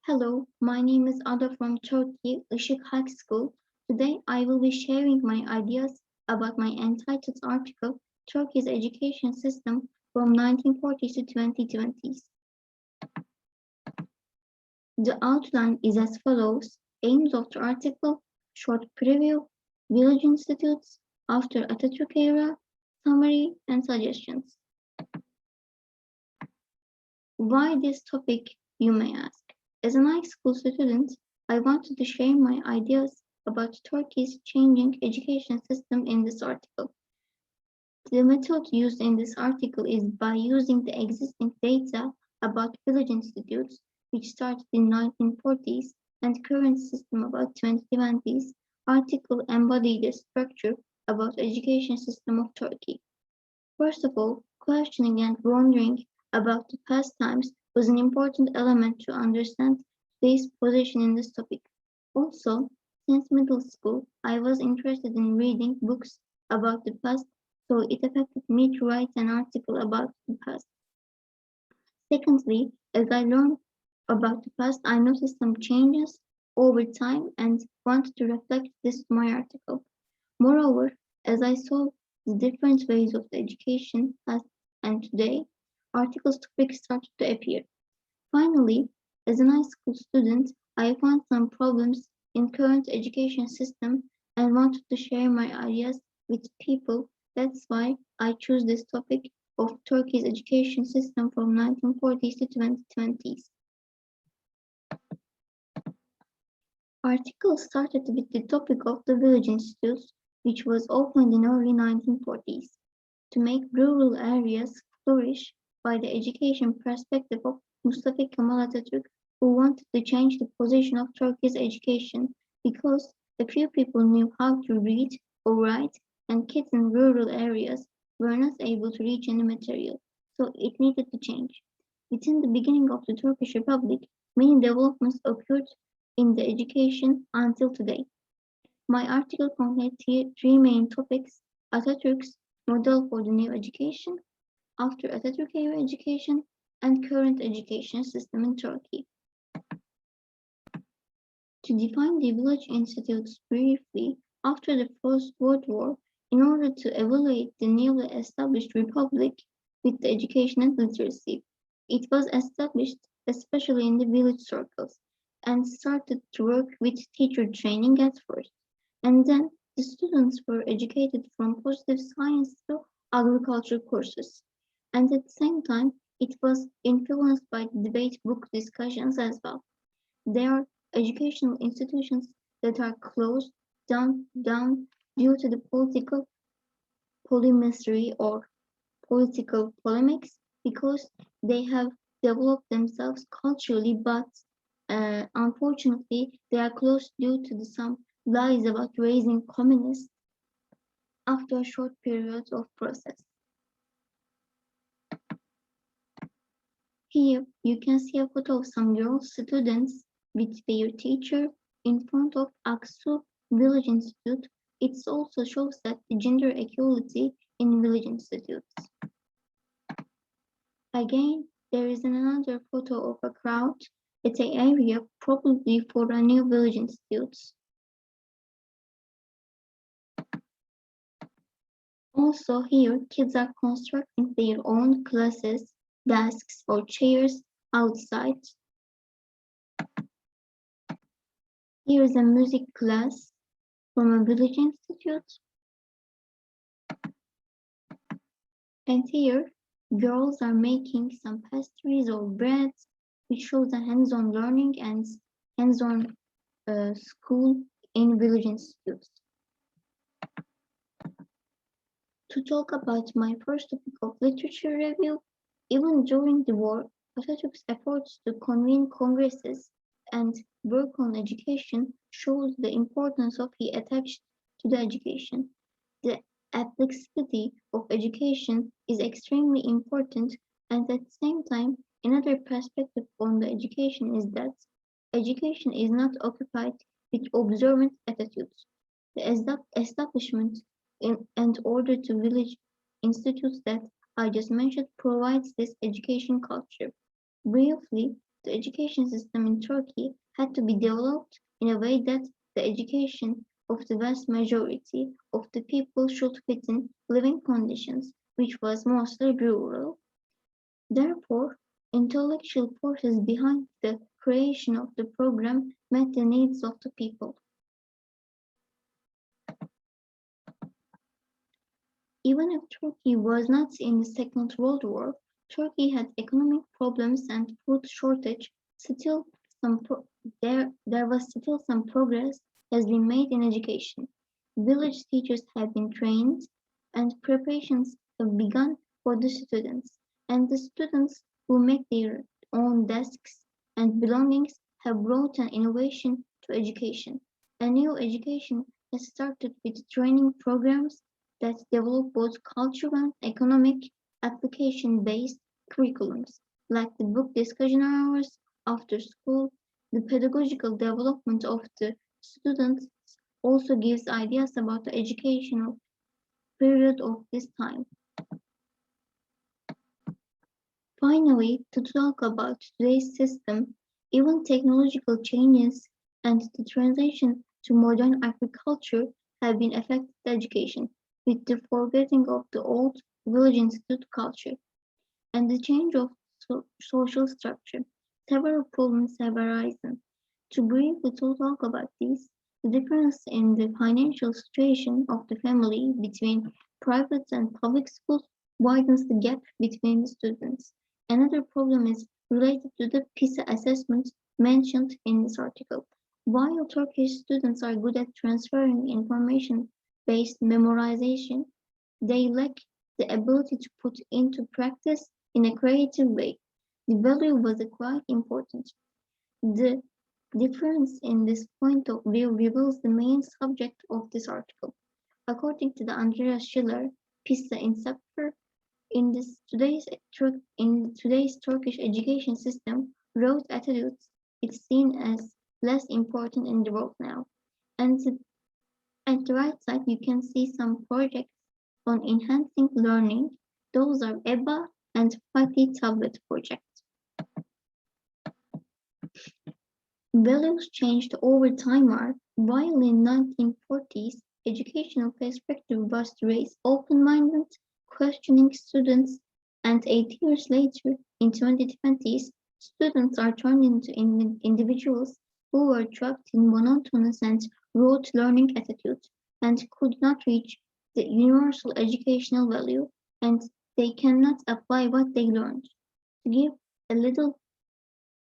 Hello, my name is Ada from Turkey, Işık High School. Today I will be sharing my ideas about my entitled article, Turkey's Education System from 1940s to 2020's. The outline is as follows. Aims of the article, short preview, village institutes, after Atatürk era, summary and suggestions. Why this topic, you may ask? As an high school student, I wanted to share my ideas about Turkey's changing education system in this article. The method used in this article is by using the existing data about village institutes, which started in 1940s, and current system about 2020s. Article embodied the structure about education system of Turkey. First of all, questioning and wondering about the past times was an important element to understand today's position in this topic. Also, since middle school, I was interested in reading books about the past, so it affected me to write an article about the past. Secondly, as I learned about the past, I noticed some changes over time and wanted to reflect this in my article. Moreover, as I saw the different ways of the education past and today, articles topics started to appear. Finally, as a high school student, I found some problems in current education system and wanted to share my ideas with people. That's why I chose this topic of Turkey's education system from 1940s to 2020s. Article started with the topic of the village institutes, which was opened in early 1940s to make rural areas flourish by the education perspective of Mustafa Kemal Atatürk, who wanted to change the position of Turkey's education because a few people knew how to read or write and kids in rural areas were not able to reach any material, so it needed to change. Within the beginning of the Turkish Republic, many developments occurred in the education until today. My article contains three main topics: Atatürk's model for the new education, after Atatürk era education, and current education system in Turkey. To define the village institutes briefly, after the First World War, in order to evaluate the newly established republic with the education and literacy, it was established especially in the village circles and started to work with teacher training at first. And then the students were educated from positive science to agriculture courses. And at the same time, it was influenced by debate book discussions as well. There are educational institutions that are closed down due to the political polemisery or political polemics because they have developed themselves culturally, but unfortunately they are closed due to some lies about raising communists after a short period of process. Here you can see a photo of some girl students with their teacher in front of Aksu Village Institute. It also shows that the gender equality in village institutes. Again, there is another photo of a crowd at an area probably for a new village institutes. Also here, kids are constructing their own classes, desks or chairs outside. Here is a music class from a village institute. And here, girls are making some pastries or breads, which shows a hands-on learning and hands-on school in village institutes. To talk about my first topic of literature review, even during the war, Atatürk's efforts to convene congresses and work on education shows the importance of he attached to the education. The applicability of education is extremely important, and at the same time, another perspective on the education is that education is not occupied with observant attitudes. The establishment and order to village institutes that I just mentioned provides this education culture. Briefly, the education system in Turkey had to be developed in a way that the education of the vast majority of the people should fit in living conditions, which was mostly rural. Therefore, intellectual forces behind the creation of the program met the needs of the people. Even if Turkey was not in the Second World War, Turkey had economic problems and food shortage. Still, there was still some progress has been made in education. Village teachers have been trained, and preparations have begun for the students. And the students who make their own desks and belongings have brought an innovation to education. A new education has started with training programs that develop both cultural and economic application-based curriculums, like the book discussion hours after school. The pedagogical development of the students also gives ideas about the educational period of this time. Finally, to talk about today's system, even technological changes and the transition to modern agriculture have been affected education, with the forgetting of the old village institute culture and the change of social structure. Several problems have arisen. To briefly talk about these, the difference in the financial situation of the family between private and public schools widens the gap between the students. Another problem is related to the PISA assessment mentioned in this article. While Turkish students are good at transferring information-based memorization, they lack the ability to put into practice in a creative way. The value was quite important. The difference in this point of view reveals the main subject of this article. According to the Andreas Schiller, PISA inceptor, in today's Turkish education system, rote attitudes is seen as less important in the world now. And at the right side, you can see some projects on enhancing learning. Those are EBA and Fatih Tablet projects. Values changed over time are, while in 1940's educational perspective was to raise open-minded, questioning students, and 8 years later, in 2020's, students are turned into individuals who were trapped in monotonous and rote learning attitudes and could not reach the universal educational value, and they cannot apply what they learned. To give a little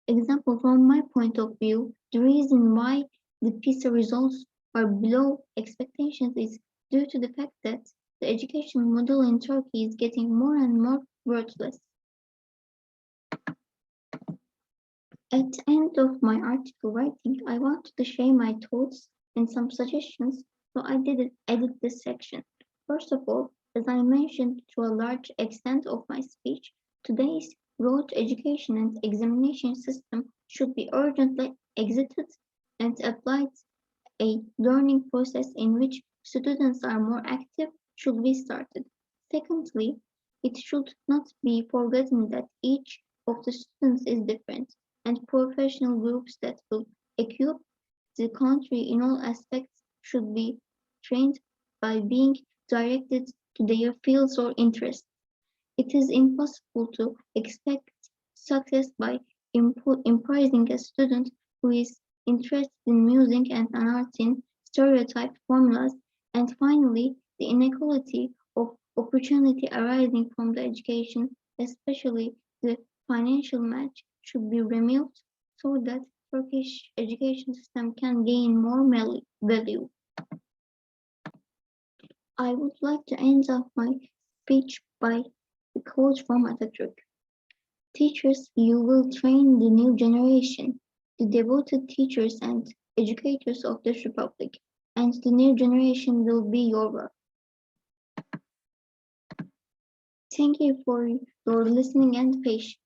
example from my point of view, the reason why the PISA results are below expectations is due to the fact that the education model in Turkey is getting more and more worthless. At the end of my article writing, I wanted to share my thoughts and some suggestions, so I did edit this section. First of all, as I mentioned to a large extent of my speech, today's rote education and examination system should be urgently exited and applied. A learning process in which students are more active should be started. Secondly, it should not be forgotten that each of the students is different, and professional groups that will equip the country in all aspects should be trained by being directed to their fields or interests. It is impossible to expect success by impressing a student who is interested in music and an art in stereotyped formulas. And finally, the inequality of opportunity arising from the education, especially the financial match, should be removed so that Turkish education system can gain more value. I would like to end off my speech by a quote from Atatürk. Teachers, you will train the new generation, the devoted teachers and educators of this republic, and the new generation will be your work. Thank you for your listening and patience.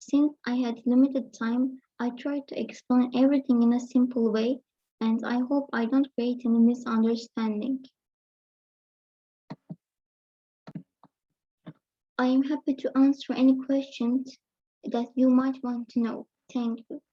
Since I had limited time, I tried to explain everything in a simple way, and I hope I don't create any misunderstanding. I am happy to answer any questions that you might want to know. Thank you.